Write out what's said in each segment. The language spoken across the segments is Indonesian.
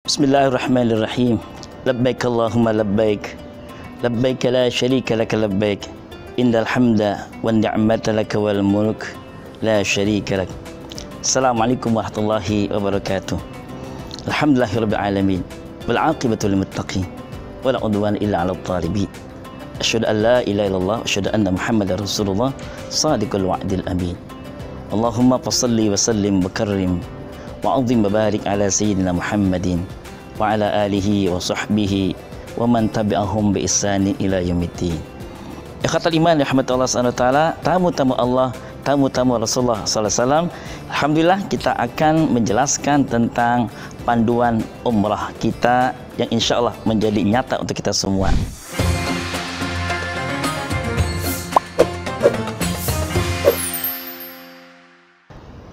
Bismillahirrahmanirrahim. Labbaik Allahumma labbaik. Labbaik la syarika laka labbaik. Innal hamda wan ni'mata laka wal mulk la syarika lak. Assalamualaikum warahmatullahi wabarakatuh. Alhamdulillahirabbil alamin. Wal 'aqibatu lil muttaqin. Wala 'udwana illa 'alal zalimin. Asyhadu an la ilaha illallah wa asyhadu anna Muhammadar Rasulullah shadiqul wa'dil amin. Allahumma fashalli wa sallim wa karrim wa 'azim wa barik ala sayyidina Muhammadin wa ala alihi wa sahbihi wa man tabi'ahum bi ihsanin ila yaumiddin. Ikhwatal iman rahmatullah subhanahu wa ta'ala, tamu-tamu Allah, tamu-tamu Rasulullah sallallahu alaihi wasallam. Alhamdulillah kita akan menjelaskan tentang panduan umrah kita yang insyaallah menjadi nyata untuk kita semua.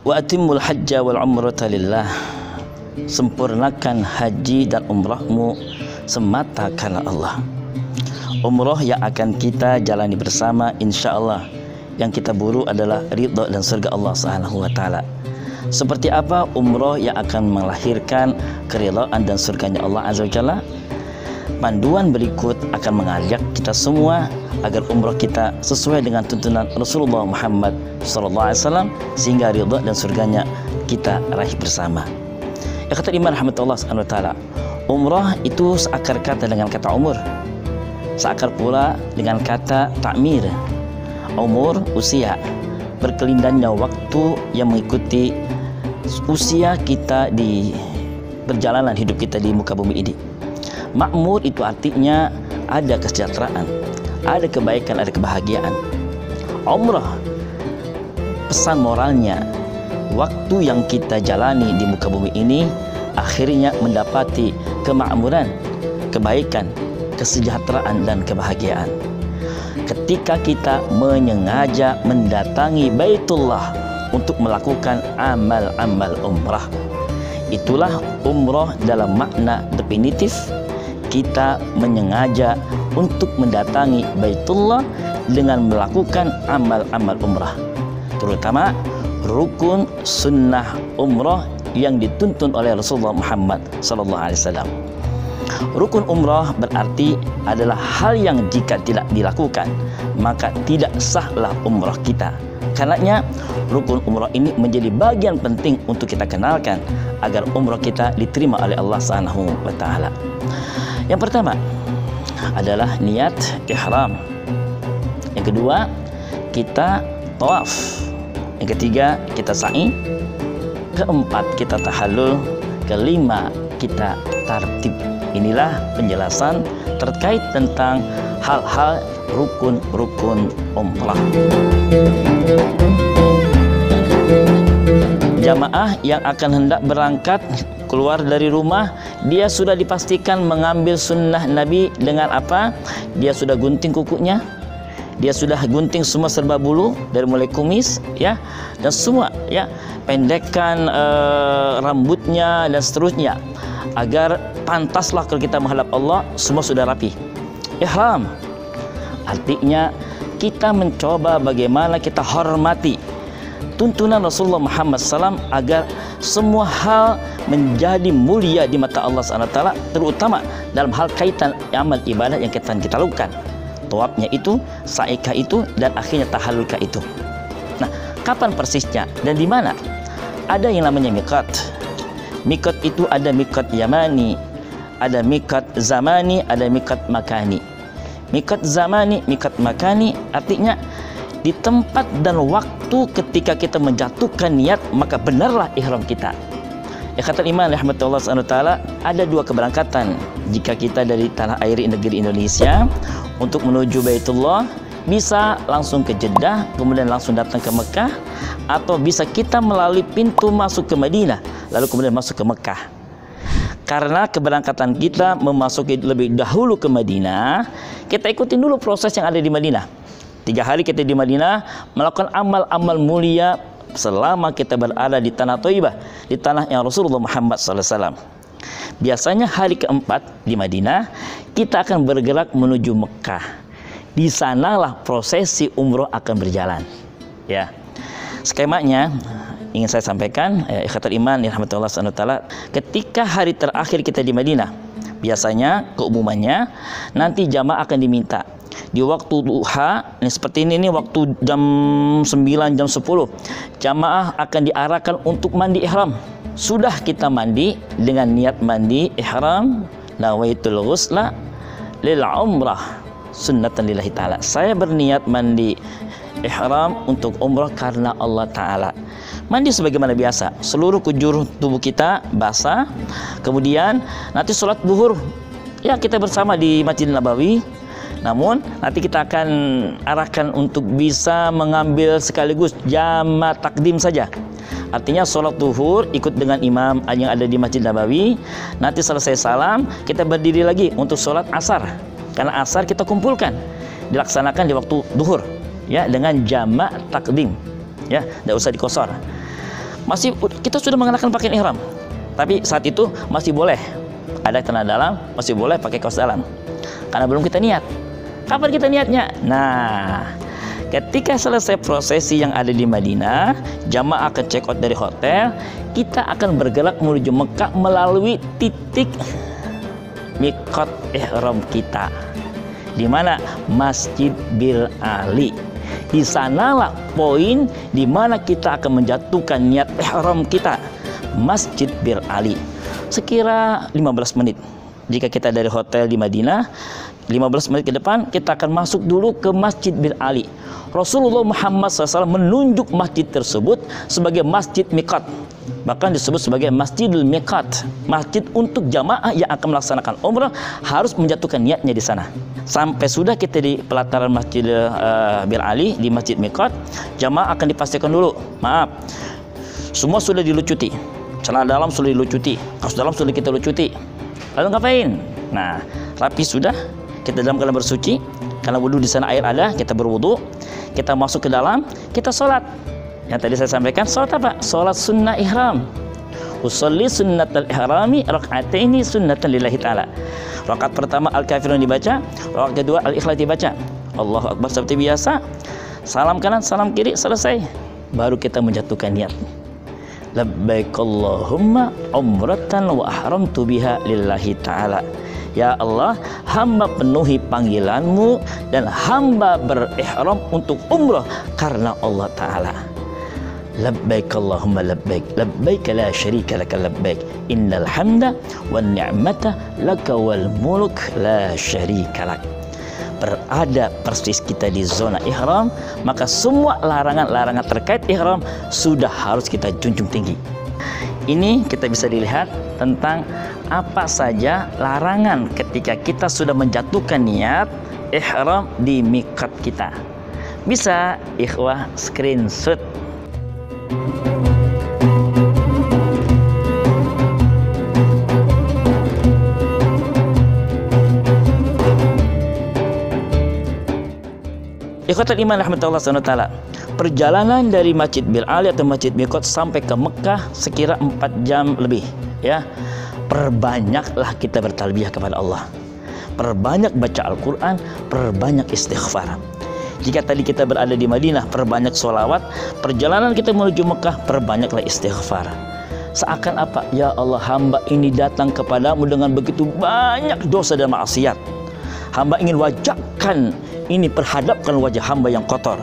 Wa atimmul hajja wal umrata lillah. Sempurnakan haji dan umrahmu semata karena Allah. Umrah yang akan kita jalani bersama insyaallah, yang kita buru adalah ridha dan surga Allah Subhanahu wa taala. Seperti apa umrah yang akan melahirkan keridhaan dan surganya Allah Azza wa Jalla? Panduan berikut akan mengajak kita semua agar umrah kita sesuai dengan tuntunan Rasulullah Muhammad SAW, sehingga ridha dan surganya kita raih bersama. Ya, kata iman rahmatullah subhanahu wa ta'ala, umrah itu seakar kata dengan kata umur, seakar pula dengan kata takmir. Umur usia, berkelindangnya waktu yang mengikuti usia kita di perjalanan hidup kita di muka bumi ini. Makmur itu artinya ada kesejahteraan, ada kebaikan, ada kebahagiaan. Umrah pesan moralnya, waktu yang kita jalani di muka bumi ini akhirnya mendapati kemakmuran, kebaikan, kesejahteraan dan kebahagiaan. Ketika kita menyengaja mendatangi Baitullah untuk melakukan amal-amal umrah, itulah umrah dalam makna definitif. Kita menyengaja untuk mendatangi Baitullah dengan melakukan amal-amal umrah, terutama rukun sunnah umrah yang dituntun oleh Rasulullah Muhammad SAW. Rukun umrah berarti adalah hal yang jika tidak dilakukan maka tidak sahlah umrah kita. Karenanya rukun umrah ini menjadi bagian penting untuk kita kenalkan agar umrah kita diterima oleh Allah Subhanahu wa taala. Yang pertama adalah niat ihram. Yang kedua, kita tawaf. Yang ketiga, kita sa'i. Keempat, kita tahallul. Kelima, kita tartib. Inilah penjelasan terkait tentang hal-hal rukun-rukun umrah. Jamaah yang akan hendak berangkat keluar dari rumah, dia sudah dipastikan mengambil sunnah Nabi dengan apa? Dia sudah gunting kukunya, dia sudah gunting semua serba bulu dari mulai kumis, ya, dan semua, ya, pendekkan rambutnya dan seterusnya, agar pantaslah kalau kita menghadap Allah, semua sudah rapi. Ihram artinya kita mencoba bagaimana kita hormati tuntunan Rasulullah Muhammad SAW agar semua hal menjadi mulia di mata Allah SWT, terutama dalam hal kaitan amal ibadah yang kita lakukan. Tawafnya itu, sa'ikah itu, dan akhirnya tahallulkah itu. Nah, kapan persisnya dan di mana? Ada yang namanya miqat. Miqat itu ada miqat yamani, ada miqat zamani, ada miqat makani. Miqat zamani, miqat makani artinya di tempat dan waktu ketika kita menjatuhkan niat maka benarlah ihram kita. Ya, kata iman rahmatullah subhanahu wa ta'ala, ada dua keberangkatan. Jika kita dari tanah air negeri Indonesia untuk menuju Baitullah, bisa langsung ke Jeddah kemudian langsung datang ke Mekah, atau bisa kita melalui pintu masuk ke Madinah lalu kemudian masuk ke Mekah. Karena keberangkatan kita memasuki lebih dahulu ke Madinah, kita ikutin dulu proses yang ada di Madinah. 3 hari kita di Madinah melakukan amal-amal mulia selama kita berada di tanah Thayyibah, di tanah yang Rasulullah Muhammad SAW. Biasanya hari keempat di Madinah kita akan bergerak menuju Mekah. Di sanalah prosesi umroh akan berjalan. Ya, skemanya ingin saya sampaikan, ikhwatul iman ya rahmatullah subhanahu wa taala, ketika hari terakhir kita di Madinah, biasanya keumumannya nanti jamaah akan diminta di waktu duha, ini seperti ini waktu jam 9, jam 10, jamaah akan diarahkan untuk mandi ihram. Sudah kita mandi dengan niat mandi ihram, nawaitul ghusla lil umrah sunnatan lillahi ta'ala. Saya berniat mandi ihram untuk umrah karena Allah Ta'ala. Mandi sebagaimana biasa, seluruh kujur tubuh kita basah. Kemudian nanti sholat duhur ya kita bersama di Masjid Nabawi. Namun nanti kita akan arahkan untuk bisa mengambil sekaligus jamak takdim saja. Artinya sholat duhur ikut dengan imam yang ada di Masjid Nabawi. Nanti selesai salam kita berdiri lagi untuk sholat asar. Karena asar kita kumpulkan, dilaksanakan di waktu duhur, ya, dengan jamak takdim, ya, tidak usah dikosor. Masih kita sudah mengenakan pakaian ihram, tapi saat itu masih boleh ada celana dalam, masih boleh pakai kaos dalam, karena belum kita niat. Kapan kita niatnya? Nah, ketika selesai prosesi yang ada di Madinah, jamaah akan check out dari hotel, kita akan bergerak menuju Mekah melalui titik miqat ihram kita, di mana Masjid Bir Ali. Di sanalah poin di mana kita akan menjatuhkan niat ihram kita, Masjid Bir Ali. Sekira 15 menit. Jika kita dari hotel di Madinah, 15 menit ke depan kita akan masuk dulu ke Masjid Bir Ali. Rasulullah Muhammad SAW menunjuk masjid tersebut sebagai Masjid Miqat, bahkan disebut sebagai Masjidul Miqat, masjid untuk jamaah yang akan melaksanakan umrah harus menjatuhkan niatnya di sana. Sampai sudah kita di pelataran Masjid Bir Ali di Masjid Miqat, jamaah akan dipastikan dulu, maaf, semua sudah dilucuti, celana dalam sudah dilucuti, kaos dalam sudah kita lucuti. Lalu ngapain? Nah, rapi sudah, kita dalam keadaan bersuci, karena wudhu di sana air ada, kita berwudhu, kita masuk ke dalam, kita sholat. Yang tadi saya sampaikan, sholat apa? Sholat sunnah ihram. Usolli sunnatal ihrami raka'ataini sunnatan lillahi ta'ala. Rakaat pertama Al-Kafirun dibaca, rakaat kedua Al-Ikhlas dibaca. Allahu Akbar seperti biasa. Salam kanan, salam kiri, selesai. Baru kita menjatuhkan niat. Labbaik Allahumma umratan wa ahramtu biha lillahi ta'ala. Ya Allah, hamba penuhi panggilanmu dan hamba berihram untuk umrah karena Allah Ta'ala. Labbaik Allahumma labbaik, labbaik la syarika laka labbaik, innal hamda wan ni'mata laka wal mulk la syarika lak. Berada persis kita di zona ihram, maka semua larangan-larangan terkait ihram sudah harus kita junjung tinggi. Ini kita bisa dilihat tentang apa saja larangan ketika kita sudah menjatuhkan niat ihram di miqat kita. Bisa ikhwah screenshot. Ikhwatul iman rahmatullah subhanahu wa ta'ala, perjalanan dari Masjid Bir Ali atau Masjid Miqat sampai ke Mekah sekira 4 jam lebih, ya. Perbanyaklah kita bertalbiyah kepada Allah, perbanyak baca Al-Quran, perbanyak istighfar. Jika tadi kita berada di Madinah, perbanyak sholawat, perjalanan kita menuju Mekah, perbanyaklah istighfar. Seakan apa? Ya Allah, hamba ini datang kepadamu dengan begitu banyak dosa dan maksiat. Hamba ingin wajahkan ini, perhadapkan wajah hamba yang kotor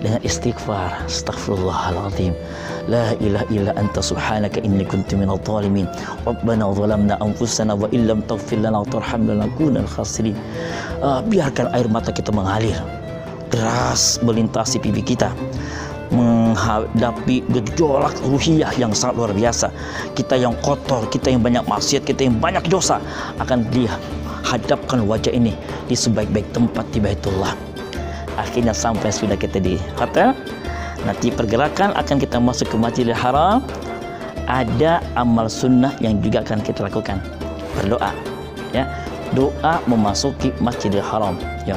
dengan istighfar. Astaghfirullahaladzim, la ilaha illa anta subhanaka inni kuntu minadh dhalimin, rabbana zalamna anfusana wa illam taghfir lana wa tarhamna lanakunanna minal khasirin. Biarkan air mata kita mengalir deras melintasi pipi kita, menghadapi gejolak ruhiyah yang sangat luar biasa. Kita yang kotor, kita yang banyak maksiat, kita yang banyak dosa, akan dihadapkan wajah ini di sebaik-baik tempat di Baitullah. Akhirnya sampai sudah kita di hotel. Nanti pergerakan akan kita masuk ke Masjidil Haram. Ada amal sunnah yang juga akan kita lakukan, berdoa, ya, doa memasuki Masjidil Haram, ya.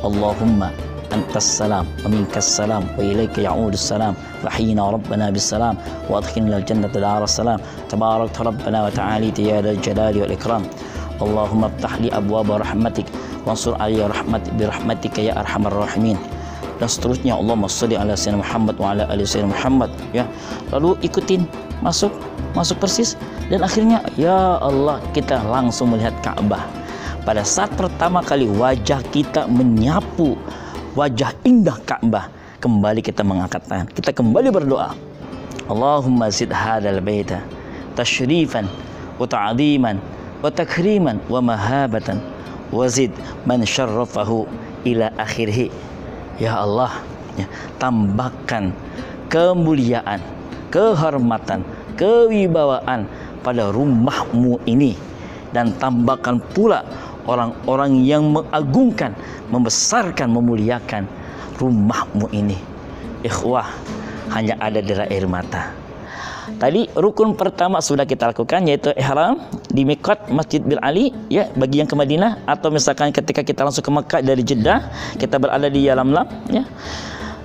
Allahumma antas salam wa minkas salam wa ilaika ya'udus salam wa hayyina rabbana bis salam wa adkhilna al jannata daras salam tabarakta rabbana wa ta'ala ya dzal jalali wal ikram. Allahumma iftah li abwaaba rahmatik wansur alayya bi rahmatika ya arhamar rahimin. dan seterusnya. Allahumma shalli ala sayyidina Muhammad wa ala ali sayyidina Muhammad, ya. Lalu ikutin masuk persis, dan akhirnya ya Allah, kita langsung melihat Ka'bah. Pada saat pertama kali wajah kita menyapu wajah indah Ka'bah, kembali kita mengangkat tangan, kita kembali berdoa, Allahumma zid hadzal baita tasyrifan wa ta'dhiman wa takriman wa mahabatan wazid man syarrafahu ila akhirih. Ya Allah, ya, tambahkan kemuliaan, kehormatan, kewibawaan pada rumahmu ini, dan tambahkan pula orang-orang yang mengagungkan, membesarkan, memuliakan rumahmu ini. Ikhwah, hanya ada derai air mata. Tadi rukun pertama sudah kita lakukan, yaitu ihram di miqat Masjid Bil Ali, ya, bagi yang ke Madinah, atau misalkan ketika kita langsung ke Mekah dari Jeddah, kita berada di Yalamlam, ya.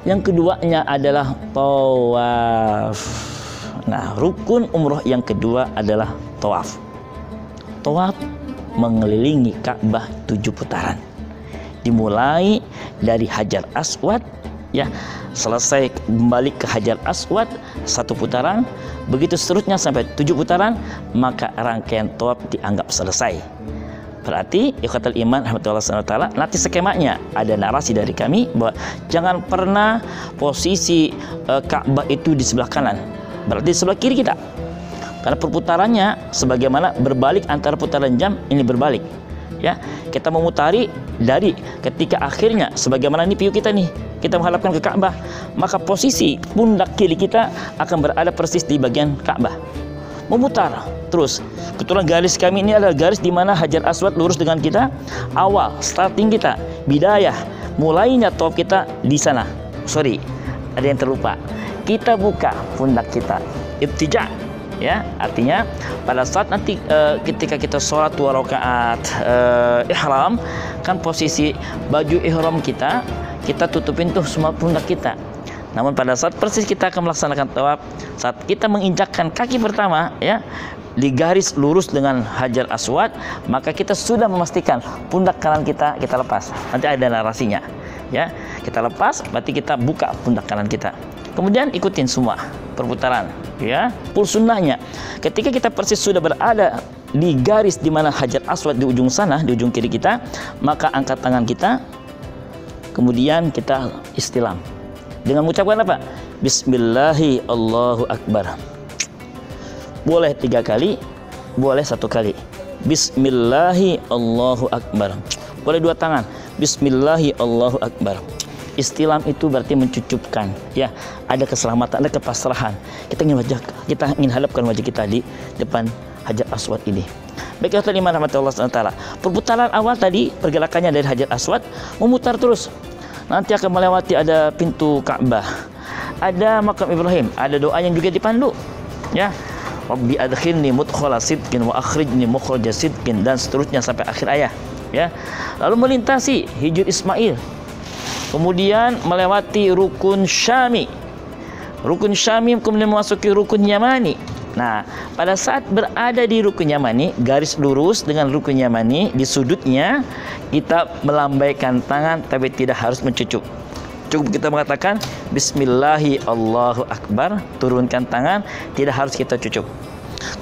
Yang keduanya adalah tawaf. Nah, rukun umroh yang kedua adalah tawaf. Tawaf mengelilingi Ka'bah 7 putaran. Dimulai dari Hajar Aswad, ya, selesai kembali ke Hajar Aswad 1 putaran, begitu seterusnya sampai 7 putaran, maka rangkaian tawaf dianggap selesai. Berarti ikhwatul iman rahmatullah SWT, nanti skemanya ada narasi dari kami bahwa jangan pernah posisi Ka'bah itu di sebelah kanan, berarti di sebelah kiri kita, karena perputarannya sebagaimana berbalik antara putaran jam, ini berbalik, ya. Kita memutari dari ketika akhirnya sebagaimana ini piu kita nih, kita menghadapkan ke Ka'bah, maka posisi pundak kiri kita akan berada persis di bagian Ka'bah. Memutar terus. Kebetulan garis kami ini adalah garis di mana Hajar Aswad lurus dengan kita. Awal starting kita, bidayah, mulainya tawaf kita di sana. Sorry, ada yang terlupa. Kita buka pundak kita, ibtija', ya, artinya pada saat nanti ketika kita sholat 2 rakaat ihram, kan posisi baju ihram kita tutupin tuh semua pundak kita. Namun pada saat persis kita akan melaksanakan tawaf, saat kita menginjakkan kaki pertama, ya, di garis lurus dengan Hajar Aswad, maka kita sudah memastikan pundak kanan kita lepas. Nanti ada narasinya, ya. Kita lepas, berarti kita buka pundak kanan kita. Kemudian ikutin semua perputaran, ya. Pul sunnahnya, ketika kita persis sudah berada di garis di mana Hajar Aswad di ujung sana, di ujung kiri kita, maka angkat tangan kita, kemudian kita istilam dengan mengucapkan apa? Bismillahi Allahu Akbar. Boleh 3 kali, boleh 1 kali. Bismillahi Allahu Akbar. Boleh 2 tangan. Bismillahi Allahu Akbar. Istilam itu berarti mencucupkan, ya, ada keselamatan, ada kepasrahan. Kita ingin hadapkan wajah kita di depan Hajar Aswad ini. Baik, ya, iman rahmatullah SWT. Perputaran awal tadi pergerakannya dari Hajar Aswad memutar terus. Nanti akan melewati ada pintu Ka'bah, ada makam Ibrahim, ada doa yang juga dipandu, ya. Rabbi adkhilni mudkhala sidqin wa akhrijni mukhraja sidqin, dan seterusnya sampai akhir ayat, ya. Lalu melintasi Hijr Ismail, kemudian melewati rukun Syami, kemudian memasuki rukun Yamani. Nah, pada saat berada di rukun Yamani, garis lurus dengan rukun Yamani, di sudutnya kita melambaikan tangan, tapi tidak harus mencucuk. Cukup kita mengatakan Bismillahi Allahu Akbar, turunkan tangan, tidak harus kita cucuk.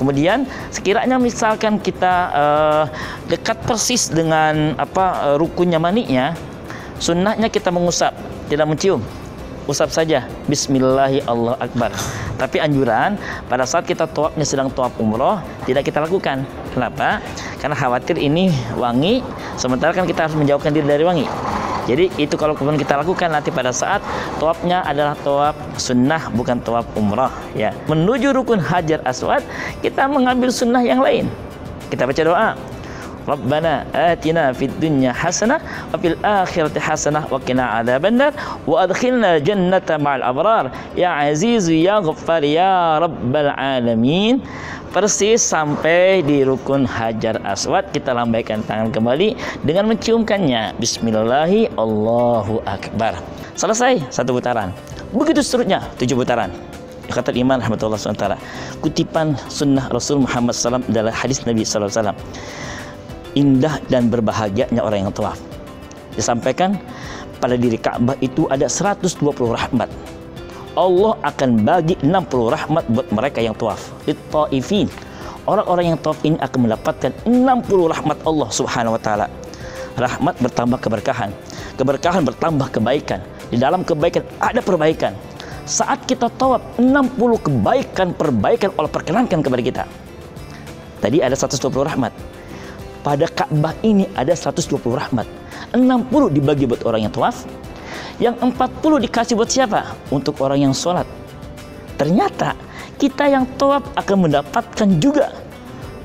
Kemudian sekiranya misalkan kita dekat persis dengan rukun Yamaninya, sunnahnya kita mengusap, tidak mencium. Usap saja Bismillahi Allahu Akbar. Tapi anjuran pada saat kita tawafnya sedang tawaf umroh, tidak kita lakukan. Kenapa? Karena khawatir ini wangi, sementara kan kita harus menjauhkan diri dari wangi. Jadi itu kalau kemudian kita lakukan nanti pada saat tawafnya adalah tawaf sunnah, bukan tawaf umroh, ya. Menuju rukun Hajar Aswad, kita mengambil sunnah yang lain. Kita baca doa, Rabbana atina fid dunya hasanah wa fil akhirati hasanah wa qina adzabannar wa adkhilna jannata ma'al abrar ya azizu ya ghaffar ya rabbal alamin. Persis sampai di rukun Hajar Aswad, kita lambaikan tangan kembali dengan menciumkannya Bismillahi Allahu Akbar. Selesai 1 putaran. Begitu seterusnya 7 putaran. Kata iman rahmatullah SWT, kutipan sunnah Rasul Muhammad SAW adalah hadis Nabi SAW. Indah dan berbahagianya orang yang tawaf. Disampaikan pada diri Ka'bah itu ada 120 rahmat. Allah akan bagi 60 rahmat buat mereka yang tawaf. Lit-taifin, orang-orang yang tawaf ini akan mendapatkan 60 rahmat Allah Subhanahu wa taala. Rahmat bertambah keberkahan, keberkahan bertambah kebaikan. Di dalam kebaikan ada perbaikan. Saat kita tawaf, 60 perbaikan Allah perkenankan kepada kita. Tadi ada 120 rahmat. Pada Ka'bah ini ada 120 rahmat. 60 dibagi buat orang yang tawaf, yang 40 dikasih buat siapa? Untuk orang yang sholat. Ternyata kita yang tawaf akan mendapatkan juga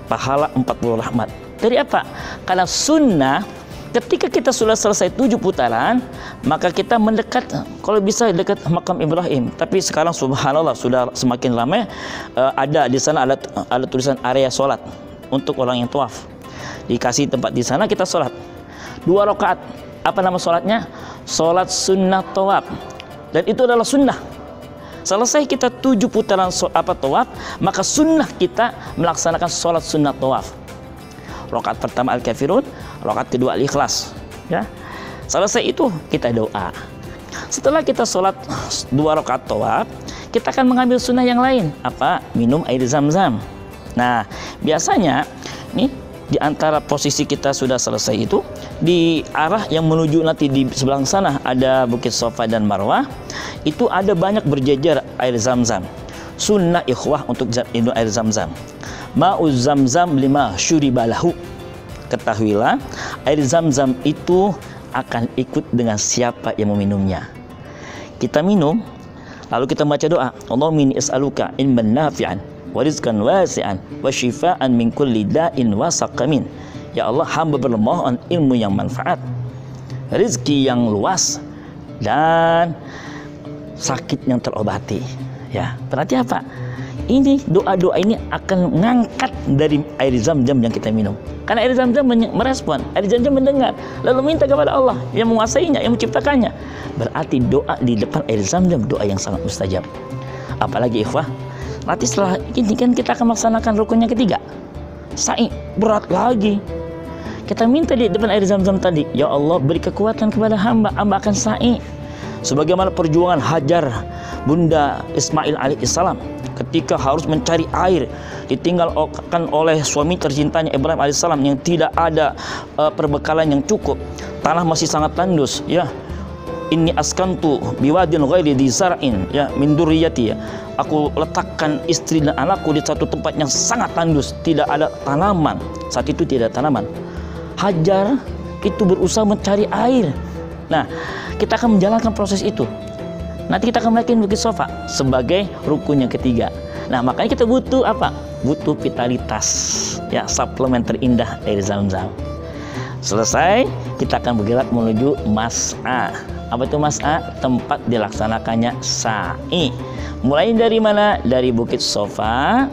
pahala 40 rahmat. Dari apa? Karena sunnah, ketika kita sudah selesai 7 putaran, maka kita mendekat, kalau bisa dekat makam Ibrahim. Tapi sekarang subhanallah sudah semakin ramai, ada di sana ada tulisan area sholat untuk orang yang tawaf. Dikasih tempat di sana, kita sholat 2 rakaat. Apa nama sholatnya? Sholat sunnah tawaf. Dan itu adalah sunnah. Selesai kita 7 putaran tawaf, maka sunnah kita melaksanakan sholat sunnah tawaf. Rakaat pertama Al-Kafirun, rakaat kedua Al-Ikhlas. Ya. Selesai itu kita doa. Setelah kita sholat 2 rakaat tawaf, kita akan mengambil sunnah yang lain. Apa? Minum air zam-zam. Nah, biasanya nih di antara posisi kita sudah selesai itu, di arah yang menuju nanti di sebelah sana ada Bukit Safa dan Marwah, itu ada banyak berjejer air zam-zam. Sunnah ikhwah untuk minum air zam-zam. Ma'uz zam-zam lima syuribalahu. Ketahuilah, air zam-zam itu akan ikut dengan siapa yang meminumnya. Kita minum, lalu kita baca doa, Allahumma inni as'aluka ilman nafi'an wa rizqan wasi'an wa shifaan min kulli da'in wa saqamin. Ya Allah, hamba bermohon ilmu yang manfaat, rezeki yang luas, dan sakit yang terobati. Ya, berarti apa? Ini doa-doa ini akan mengangkat dari air zam-zam yang kita minum. Karena air zam-zam merespon, air zam-zam mendengar, lalu minta kepada Allah yang menguasainya, yang menciptakannya. Berarti doa di depan air zam-zam doa yang sangat mustajab. Apalagi ikhwah, nanti setelah ini kan kita akan melaksanakan rukun yang ketiga, sa'i, berat lagi. Kita minta di depan air zam-zam tadi, ya Allah beri kekuatan kepada hamba akan sa'i. Sebagaimana perjuangan Hajar Bunda Ismail alaihissalam ketika harus mencari air, ditinggalkan oleh suami tercintanya Ibrahim alaihissalam yang tidak ada perbekalan yang cukup, tanah masih sangat tandus. Ya, inni askantu biwadin ghairi dzi zar'in ya min dzurriyyati, ya, aku letakkan istri dan anakku di satu tempat yang sangat tandus, tidak ada tanaman. Saat itu tidak ada tanaman. Hajar itu berusaha mencari air. Nah, kita akan menjalankan proses itu. Nanti kita akan menaiki Bukit Safa sebagai rukun yang ketiga. Nah, makanya kita butuh apa? Butuh vitalitas, ya, suplemen terindah air zam-zam. Selesai, kita akan bergerak menuju Mas'a. Apa itu Mas'a? Tempat dilaksanakannya sa'i. Mulai dari mana? Dari Bukit Safa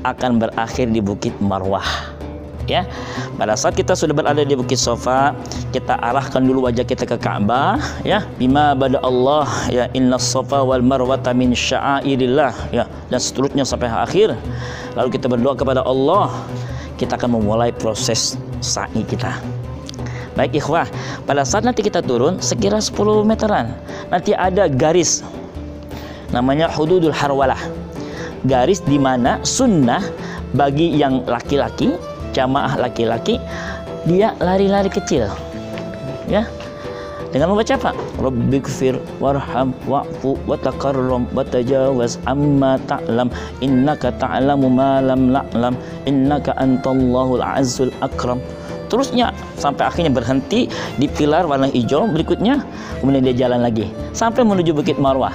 akan berakhir di Bukit Marwah. Ya, pada saat kita sudah berada di Bukit Safa, kita arahkan dulu wajah kita ke Ka'bah, ya, bima bada Allah, ya, inna safa wal marwata min sya'airillah, ya, dan seterusnya sampai akhir. Lalu kita berdoa kepada Allah, kita akan memulai proses sa'i kita. Baik ikhwah, pada saat nanti kita turun sekira 10 meteran, nanti ada garis namanya hududul harwalah, garis di mana sunnah bagi yang laki-laki, jamaah laki-laki, dia lari-lari kecil, ya, dengan membaca apa? Rabbighfir warham wa'fu wa takarram wa tajawaz amma ta'lam innaka ta'lamu ma lam na'lam innaka antallahul azzul akram. Terusnya sampai akhirnya berhenti di pilar warna hijau berikutnya, kemudian dia jalan lagi sampai menuju Bukit Marwah.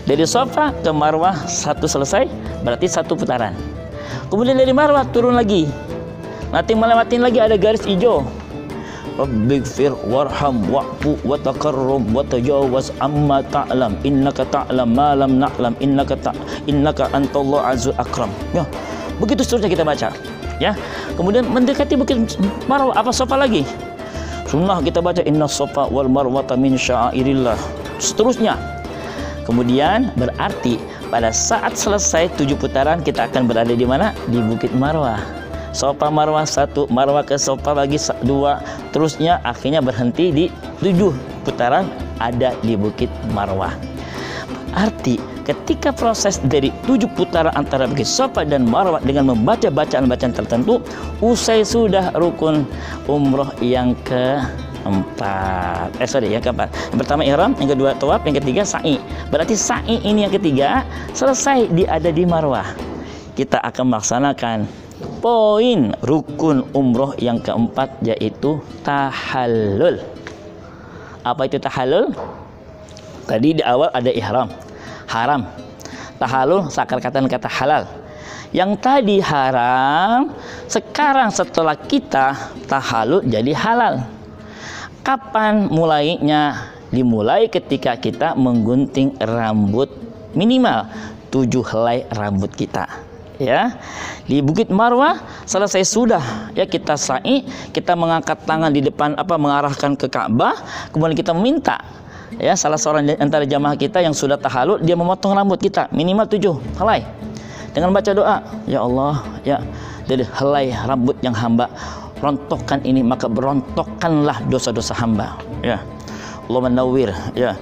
Dari Safa ke Marwah satu selesai, berarti 1 putaran. Kemudian dari Marwah turun lagi, nanti melewatin lagi ada garis hijau. Rabbighfir warham wa'fu wa takarrum wa tajawaz amma ta'lam innaka ta'lam ma lam na'lam innaka antallahu azul akram. Ya, begitu seterusnya kita baca. Ya, kemudian mendekati Bukit Marwah, apa Safa lagi? Sunnah kita baca inna safa wal marwata min sya'airillah. Seterusnya. Kemudian berarti pada saat selesai 7 putaran kita akan berada di mana? Di Bukit Marwah. Safa Marwah 1, Marwah ke Safa lagi 2, terusnya akhirnya berhenti di 7 putaran ada di Bukit Marwah. Arti ketika proses dari 7 putaran antara Bukit Safa dan Marwah dengan membaca bacaan-bacaan tertentu, usai sudah rukun umroh yang keempat. Yang keempat. Yang pertama ihram, yang kedua tawaf, yang ketiga sa'i. Berarti sa'i ini yang ketiga selesai dia ada di Marwah. Kita akan melaksanakan poin rukun umroh yang keempat, yaitu tahallul. Apa itu tahallul? Tadi di awal ada ihram, haram. Tahallul seakan kata halal. Yang tadi haram, sekarang setelah kita tahallul jadi halal. Kapan mulainya? Dimulai ketika kita menggunting rambut minimal 7 helai rambut kita. Ya, di Bukit Marwah selesai sudah ya, kita sa'i, kita mengangkat tangan di depan mengarahkan ke Ka'bah, kemudian kita meminta ya salah seorang antara jamaah kita yang sudah tahallul, dia memotong rambut kita minimal 7 helai dengan baca doa, ya Allah ya, dari helai rambut yang hamba rontokkan ini, maka berontokkanlah dosa-dosa hamba ya. Allahumma nawwir ya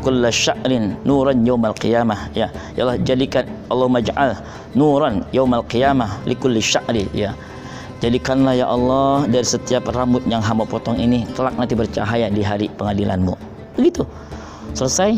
kulla sya'rin nuran yaumal qiyamah ya. Ya Allah, jadikan, Allahumma ja'al nuran yaumal qiyamah likulli sya'ri ya. Jadikanlah ya Allah dari setiap rambut yang hamba potong ini kelak nanti bercahaya di hari pengadilan-Mu. Begitu. Selesai,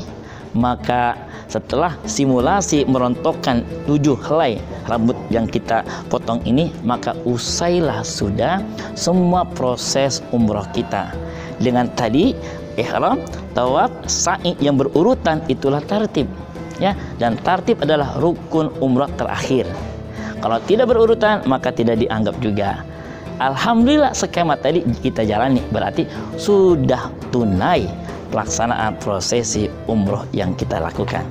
maka setelah simulasi merontokkan 7 helai rambut yang kita potong ini, maka usailah sudah semua proses umroh kita. Dengan tadi ihram, tawaf, sa'i yang berurutan, itulah tartib ya, dan tartib adalah rukun umrah terakhir. Kalau tidak berurutan maka tidak dianggap juga. Alhamdulillah skema tadi kita jalani, berarti sudah tunai pelaksanaan prosesi umroh yang kita lakukan.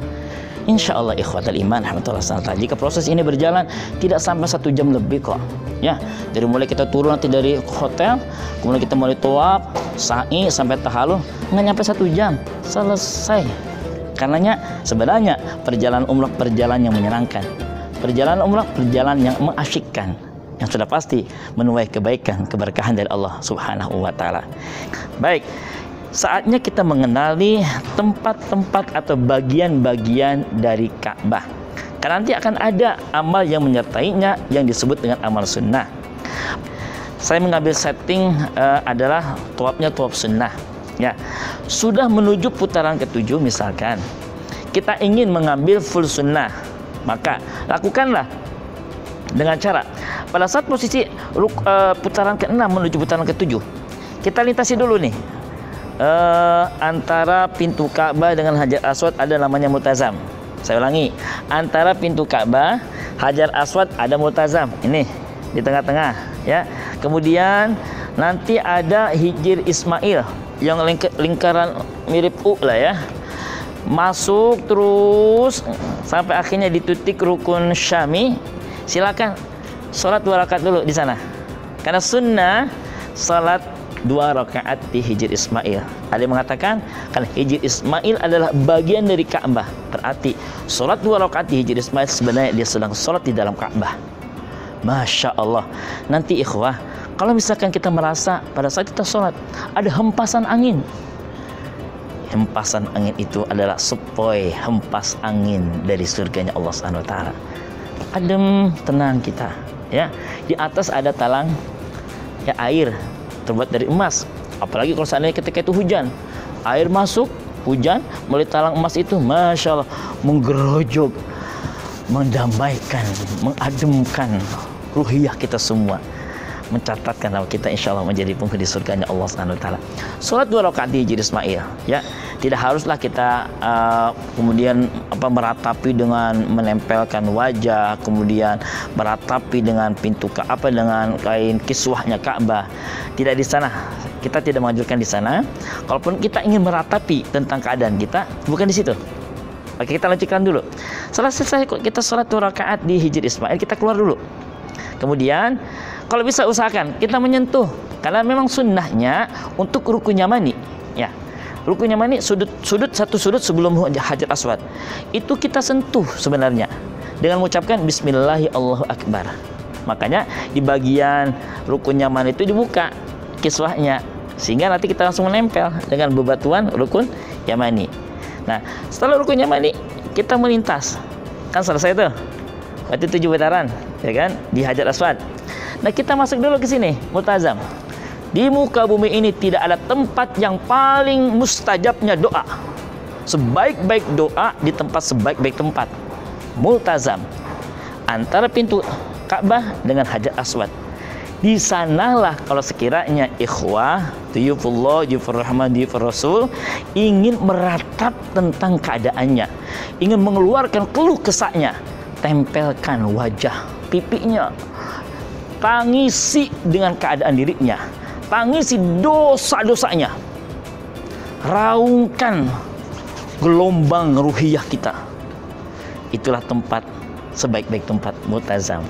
Insya Allah ikhwatal iman, alhamdulillah, jika proses ini berjalan tidak sampai 1 jam lebih kok ya. Dari mulai kita turun nanti dari hotel, kemudian kita mulai tawaf, sa'i sampai tahallul, nggak nyampe 1 jam selesai. Karenanya sebenarnya perjalanan umrah perjalanan yang menyenangkan, perjalanan umrah perjalanan yang mengasyikkan, yang sudah pasti menuai kebaikan, keberkahan dari Allah Subhanahu wa taala. Baik, saatnya kita mengenali tempat-tempat atau bagian-bagian dari Ka'bah. Karena nanti akan ada amal yang menyertainya yang disebut dengan amal sunnah. Saya mengambil setting adalah tawafnya tawaf sunnah. Ya, sudah menuju putaran ke-7 misalkan, kita ingin mengambil full sunnah, maka lakukanlah dengan cara pada saat posisi putaran ke-6 menuju putaran ke-7, kita lintasi dulu nih. Antara pintu Ka'bah dengan Hajar Aswad ada namanya multazam. Saya ulangi, antara pintu Ka'bah, Hajar Aswad ada multazam. Ini di tengah-tengah ya. Kemudian nanti ada Hijir Ismail yang lingkaran mirip U lah ya. Masuk terus sampai akhirnya di titik rukun Syami. Silakan sholat 2 rakaat dulu di sana. Karena sunnah salat 2 rakaat di Hijir Ismail. Ada yang mengatakan kalau Hijir Ismail adalah bagian dari Ka'bah, berarti sholat 2 rakaat di Hijir Ismail sebenarnya dia sedang sholat di dalam Ka'bah. Masya Allah. Nanti ikhwah, kalau misalkan kita merasa pada saat kita sholat ada hempasan angin, hempasan angin itu adalah sepoi hempas angin dari surganya Allah Subhanahu wa taala. Adem, tenang kita ya. Di atas ada talang ya, air terbuat dari emas. Apalagi kalau seandainya ketika itu hujan, air masuk, hujan melalui talang emas itu, masya Allah, menggerojok, mendamaikan, mengademkan ruhiyah kita semua, mencatatkan bahwa kita insya Allah menjadi penghuni surganya Allah Subhanahu wa taala. Salat 2 rakaat di Hijir Ismail ya. Tidak haruslah kita kemudian meratapi dengan menempelkan wajah, kemudian meratapi dengan pintu Ka'bah dengan kain kiswahnya Ka'bah. Tidak di sana. Kita tidak menganjurkan di sana. Kalaupun kita ingin meratapi tentang keadaan kita, bukan di situ. Oke, kita lanjutkan dulu. Setelah selesai kita salat 2 rakaat di Hijir Ismail, kita keluar dulu. Kemudian kalau bisa usahakan kita menyentuh, karena memang sunnahnya untuk rukun yamani ya. Rukun yamani satu sudut sebelum Hajar Aswad itu kita sentuh sebenarnya dengan mengucapkan Bismillahi Allahu Akbar Makanya di bagian rukun yamani itu dibuka kiswahnya, sehingga nanti kita langsung menempel dengan bebatuan rukun yamani. Nah, setelah rukun yamani kita melintas, kan selesai tuh, berarti 7 putaran, ya kan, di Hajar Aswad. Nah, kita masuk dulu ke sini, multazam. Di muka bumi ini tidak ada tempat yang paling mustajabnya doa. Sebaik-baik doa di tempat sebaik-baik tempat, multazam, antara pintu Ka'bah dengan Hajar Aswad. Di sanalah kalau sekiranya ikhwah, diyufullah, diyufur rahman, diyufur rasul ingin meratap tentang keadaannya, ingin mengeluarkan keluh kesahnya, tempelkan wajah pipinya, tangisi dengan keadaan dirinya, tangisi dosa-dosanya, raungkan gelombang ruhiyah kita. Itulah tempat sebaik-baik tempat multazam.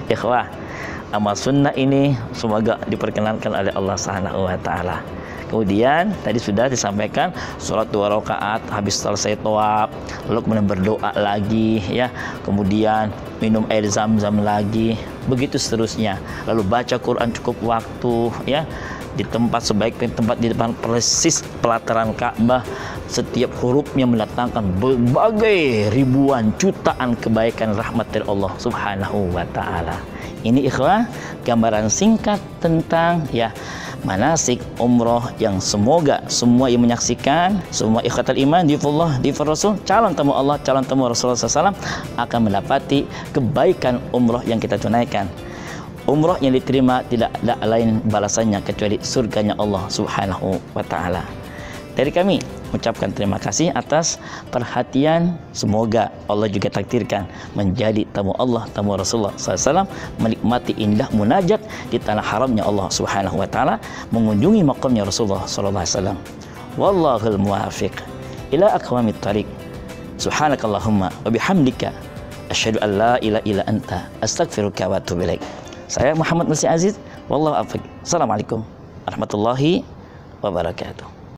Ikhwah, amal sunnah ini semoga diperkenankan oleh Allah Subhanahu wa taala. Kemudian tadi sudah disampaikan sholat 2 rakaat habis selesai tawaf, lalu kemudian berdoa lagi ya, kemudian minum air zam-zam lagi, begitu seterusnya. Lalu baca Quran cukup waktu ya, di tempat sebaik-baik tempat di depan persis pelataran Ka'bah. Setiap hurufnya mendatangkan berbagai ribuan jutaan kebaikan rahmat dari Allah Subhanahu wa taala. Ini ikhwah gambaran singkat tentang ya manasik umroh yang semoga semua yang menyaksikan, semua ikhwatul iman di Allah, di Rasul, calon tamu Allah, calon tamu Rasulullah SAW akan mendapati kebaikan umroh yang kita tunaikan. Umroh yang diterima tidak ada lain balasannya kecuali surganya Allah Subhanahu wa taala. Dari kami ucapkan terima kasih atas perhatian. Semoga Allah juga takdirkan menjadi tamu Allah, tamu Rasulullah SAW, menikmati indah munajat di tanah haramnya Allah Subhanahu wa taala, mengunjungi makamnya Rasulullah SAW. Wallahul muwafiq ila aqwamit thariq. Subhanakallahumma wa bihamdika asyhadu an la ilaha illa anta astaghfiruka wa atubu ilaik. Saya Muhammad Nursi Aziz, wallahu a'lam. Assalamualaikum warahmatullahi wabarakatuh.